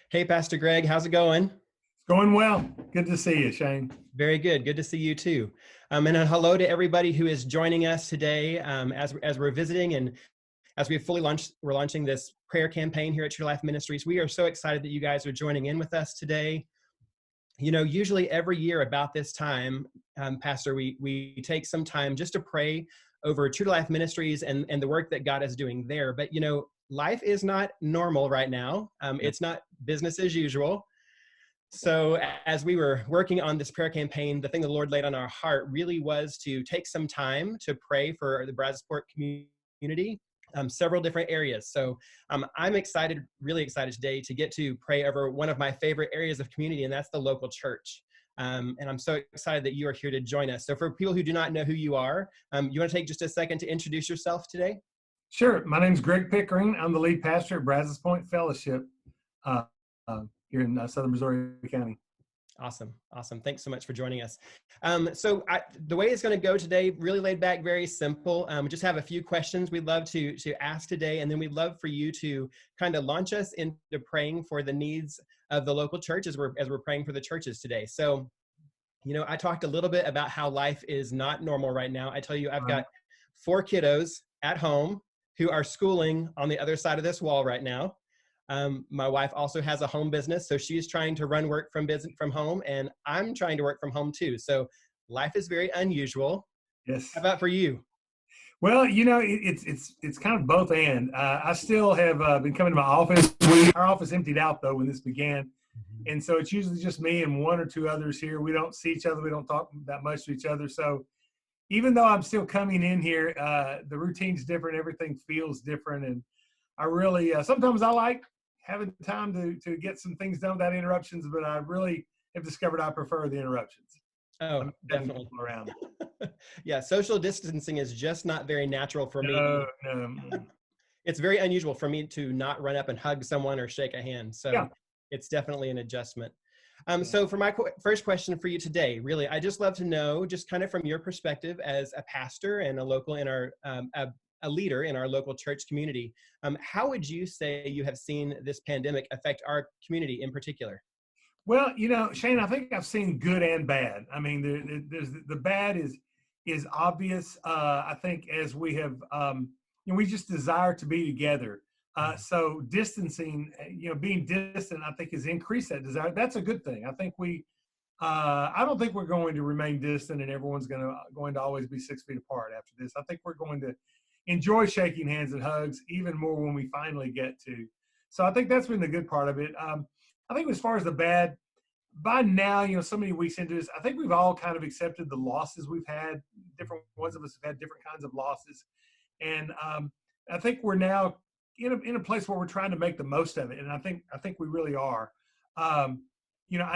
Hey, Pastor Greg, how's it going? It's going well. Good to see you, Shane. Very good. Good to see you too. And a hello to everybody who is joining us today as we're visiting and as we've fully launched, we're launching this prayer campaign here at True Life Ministries. We are so excited that you guys are joining in with us today. You know, usually every year about this time, Pastor, we take some time just to pray over True Life Ministries and the work that God is doing there. But, you know, life is not normal right now. It's not business as usual. So as we were working on this prayer campaign, the thing the Lord laid on our heart really was to take some time to pray for the Brazosport community, several different areas. So I'm excited, really excited today to get to pray over one of my favorite areas of community, and that's the local church. And I'm so excited that you are here to join us. So for people who do not know who you are, you want to take just a second to introduce yourself today? Sure. My name's Greg Pickering. I'm the lead pastor at Pointe Fellowship here in southern Missouri County. Awesome. Awesome. Thanks so much for joining us. The way it's going to go today, really laid back, very simple. We just have a few questions we'd love to ask today, and then we'd love for you to kind of launch us into praying for the needs of the local church as we're praying for the churches today. So, you know, I talked a little bit about how life is not normal right now. I tell you, I've got 4 kiddos at home who are schooling on the other side of this wall right now. My wife also has a home business, so she's trying to run work from home, and I'm trying to work from home too. So life is very unusual. Yes. How about for you? Well, you know, it's kind of both and. I still have been coming to my office. Our office emptied out though when this began, and so it's usually just me and 1 or 2 others here. We don't see each other. We don't talk that much to each other. So even though I'm still coming in here, the routine's different. Everything feels different, and I really sometimes I like having time to get some things done without interruptions, but I really have discovered I prefer the interruptions. Oh, definitely. Around. Yeah, social distancing is just not very natural for me. No. It's very unusual for me to not run up and hug someone or shake a hand. So yeah. It's definitely an adjustment. So for my first question for you today, really, I just love to know, just kind of from your perspective as a pastor and a local in our a leader in our local church community, how would you say you have seen this pandemic affect our community in particular? Well, you know, Shane, I think I've seen good and bad. I mean, there's the bad is obvious. I think as we have, we just desire to be together. So distancing, being distant, I think has increased that desire. That's a good thing. I think I don't think we're going to remain distant and everyone's going to always be 6 feet apart after this. I think we're going to enjoy shaking hands and hugs even more when we finally get to. So I think that's been the good part of it. I think as far as the bad, by now, so many weeks into this, I think we've all kind of accepted the losses we've had. Different ones of us have had different kinds of losses. And I think we're now in a place where we're trying to make the most of it. And I think we really are. I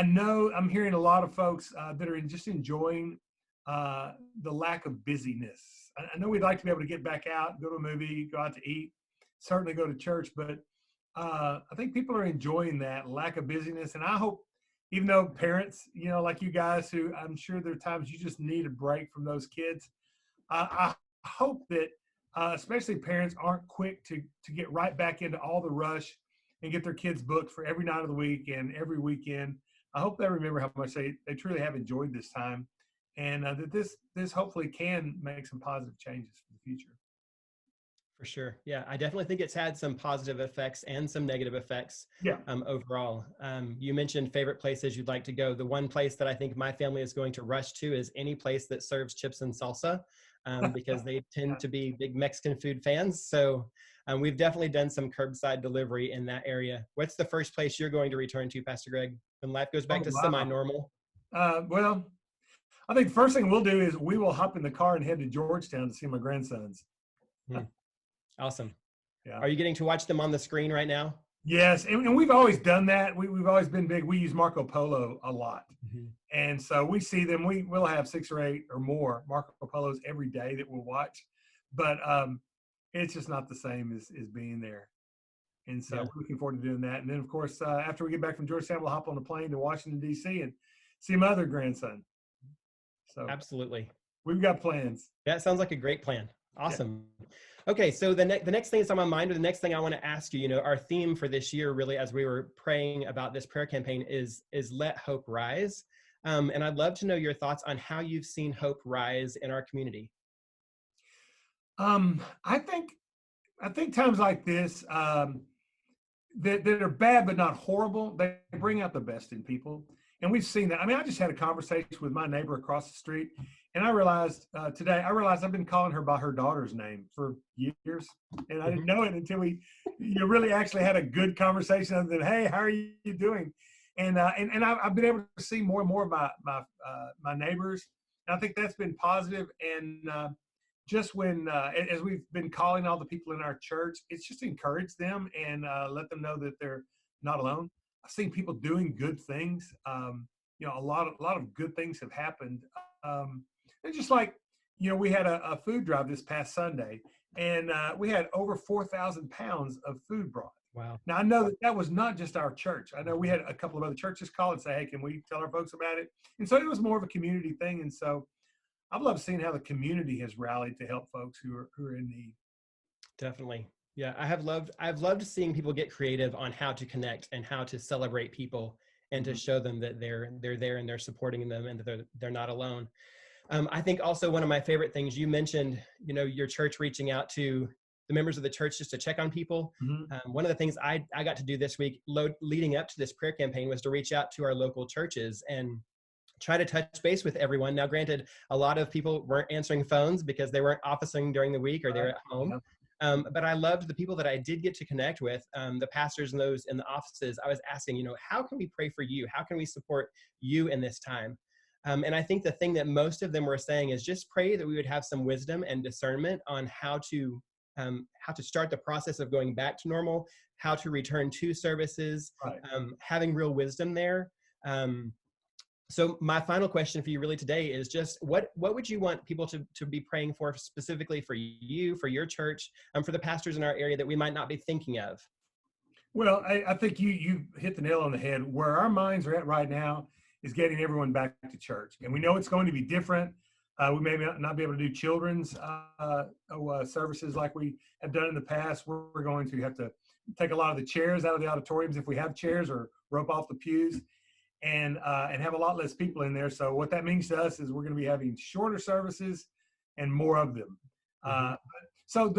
know I'm hearing a lot of folks that are just enjoying the lack of busyness. I know we'd like to be able to get back out, go to a movie, go out to eat, certainly go to church, but I think people are enjoying that lack of busyness. And I hope, even though parents, like you guys, who I'm sure there are times you just need a break from those kids, I hope that especially parents aren't quick to get right back into all the rush and get their kids booked for every night of the week and every weekend. I hope they remember how much they truly have enjoyed this time, and that this hopefully can make some positive changes for the future. For sure. Yeah, I definitely think it's had some positive effects and some negative effects overall. You mentioned favorite places you'd like to go. The one place that I think my family is going to rush to is any place that serves chips and salsa, because they tend to be big Mexican food fans. So we've definitely done some curbside delivery in that area. What's the first place you're going to return to, Pastor Greg, when life goes back to semi-normal? Well, I think the first thing we'll do is we will hop in the car and head to Georgetown to see my grandsons. Awesome. Yeah. Are you getting to watch them on the screen right now? Yes, and we've always done that. We've always been big. We use Marco Polo a lot. And so we see them. We'll have 6 or 8 or more Marco Polos every day that we'll watch. But it's just not the same as being there. And so we're looking forward to doing that. And then, of course, after we get back from Georgetown, we'll hop on a plane to Washington, D.C. and see my other grandson. So absolutely. We've got plans. That sounds like a great plan. Awesome. Okay, so the next thing that's on my mind, or the next thing I want to ask you, our theme for this year, really, as we were praying about this prayer campaign, is let hope rise. And I'd love to know your thoughts on how you've seen hope rise in our community. I think times like this that are bad but not horrible, they bring out the best in people, and we've seen that. I mean, I just had a conversation with my neighbor across the street, and I realized today I've been calling her by her daughter's name for years, and I didn't know it until we really actually had a good conversation. Other than, hey, how are you doing? And I've been able to see more and more of my neighbors, and I think that's been positive. And just when as we've been calling all the people in our church, it's just encouraged them and let them know that they're not alone. I've seen people doing good things. A lot of good things have happened. And just like, we had a food drive this past Sunday, and we had over 4,000 pounds of food brought. Wow. Now, I know that was not just our church. I know we had a couple of other churches call and say, hey, can we tell our folks about it? And so it was more of a community thing. And so I've loved seeing how the community has rallied to help folks who are in need. Definitely. Yeah, I've loved seeing people get creative on how to connect and how to celebrate people and to Mhm. show them that they're there and they're supporting them and that they're not alone. I think also one of my favorite things you mentioned, your church reaching out to the members of the church just to check on people. Mhm. One of the things I got to do this week, leading up to this prayer campaign, was to reach out to our local churches and try to touch base with everyone. Now, granted, a lot of people weren't answering phones because they weren't officing during the week or they're Right. at home. Yeah. But I loved the people that I did get to connect with, the pastors and those in the offices. I was asking, how can we pray for you? How can we support you in this time? And I think the thing that most of them were saying is just pray that we would have some wisdom and discernment on how to start the process of going back to normal, how to return to services, Right. having real wisdom there. Um, so my final question for you really today is just what would you want people to be praying for, specifically for you, for your church, for the pastors in our area that we might not be thinking of? Well, I think you hit the nail on the head. Where our minds are at right now is getting everyone back to church, and we know it's going to be different. We may not be able to do children's services like we have done in the past. We're going to have to take a lot of the chairs out of the auditoriums if we have chairs, or rope off the pews, and have a lot less people in there. So what that means to us is we're going to be having shorter services and more of them. Hmm. Uh, so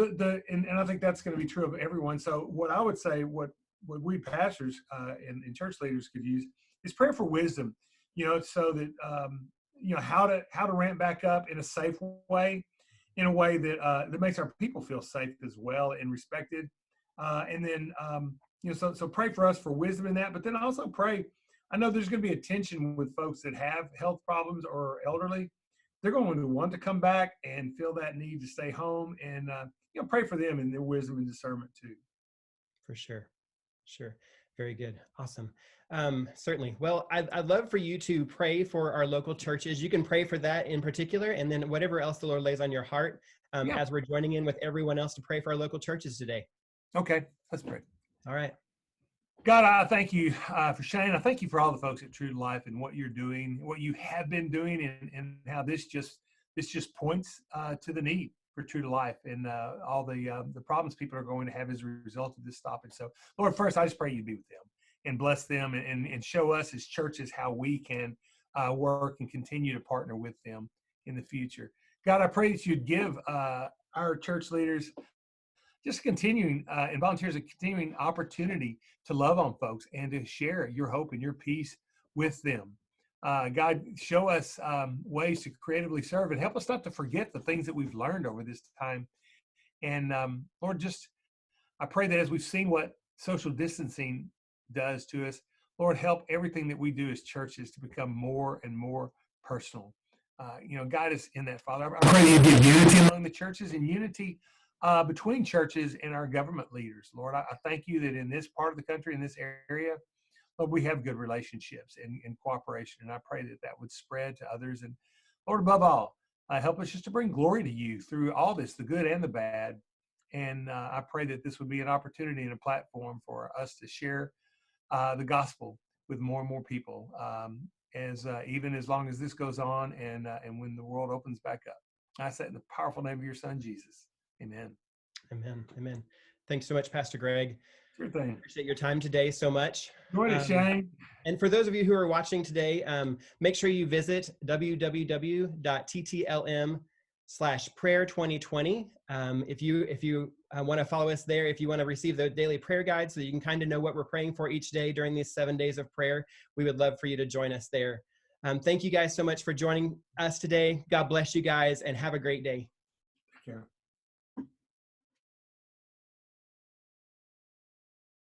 and I think that's going to be true of everyone. So what I would say, what we pastors and church leaders could use is prayer for wisdom. So that how to ramp back up in a safe way, in a way that makes our people feel safe as well and respected. And then so pray for us for wisdom in that, but then also pray. I know there's going to be a tension with folks that have health problems or elderly. They're going to want to come back and feel that need to stay home, and pray for them and their wisdom and discernment too. For sure. Sure. Very good. Awesome. Certainly. Well, I'd love for you to pray for our local churches. You can pray for that in particular, and then whatever else the Lord lays on your heart, Yeah. as we're joining in with everyone else to pray for our local churches today. Okay. Let's pray. All right. God, I thank you for Shane. I thank you for all the folks at True to Life and what you're doing, what you have been doing, and how this just points to the need for True to Life and all the problems people are going to have as a result of this stopping. So, Lord, first I just pray you be with them and bless them and show us as churches how we can work and continue to partner with them in the future. God, I pray that you'd give our church leaders just continuing and volunteers a continuing opportunity to love on folks and to share your hope and your peace with them. God, show us ways to creatively serve and help us not to forget the things that we've learned over this time. And Lord, I pray that as we've seen what social distancing does to us, Lord, help everything that we do as churches to become more and more personal. Guide us in that, Father. I pray that you give unity among the churches and unity between churches and our government leaders. Lord, I thank you that in this part of the country, in this area, Lord, we have good relationships and cooperation. And I pray that that would spread to others. And Lord, above all, help us just to bring glory to you through all this, the good and the bad. And I pray that this would be an opportunity and a platform for us to share the gospel with more and more people, as even as long as this goes on and when the world opens back up. I say in the powerful name of your Son, Jesus. Amen. Amen. Amen. Thanks so much, Pastor Greg. Sure thing. Appreciate your time today so much. Enjoyed it, Shane. And for those of you who are watching today, make sure you visit www.ttlm/prayer2020. If you want to follow us there, if you want to receive the daily prayer guide so you can kind of know what we're praying for each day during these 7 days of prayer, we would love for you to join us there. Thank you guys so much for joining us today. God bless you guys and have a great day. Take care.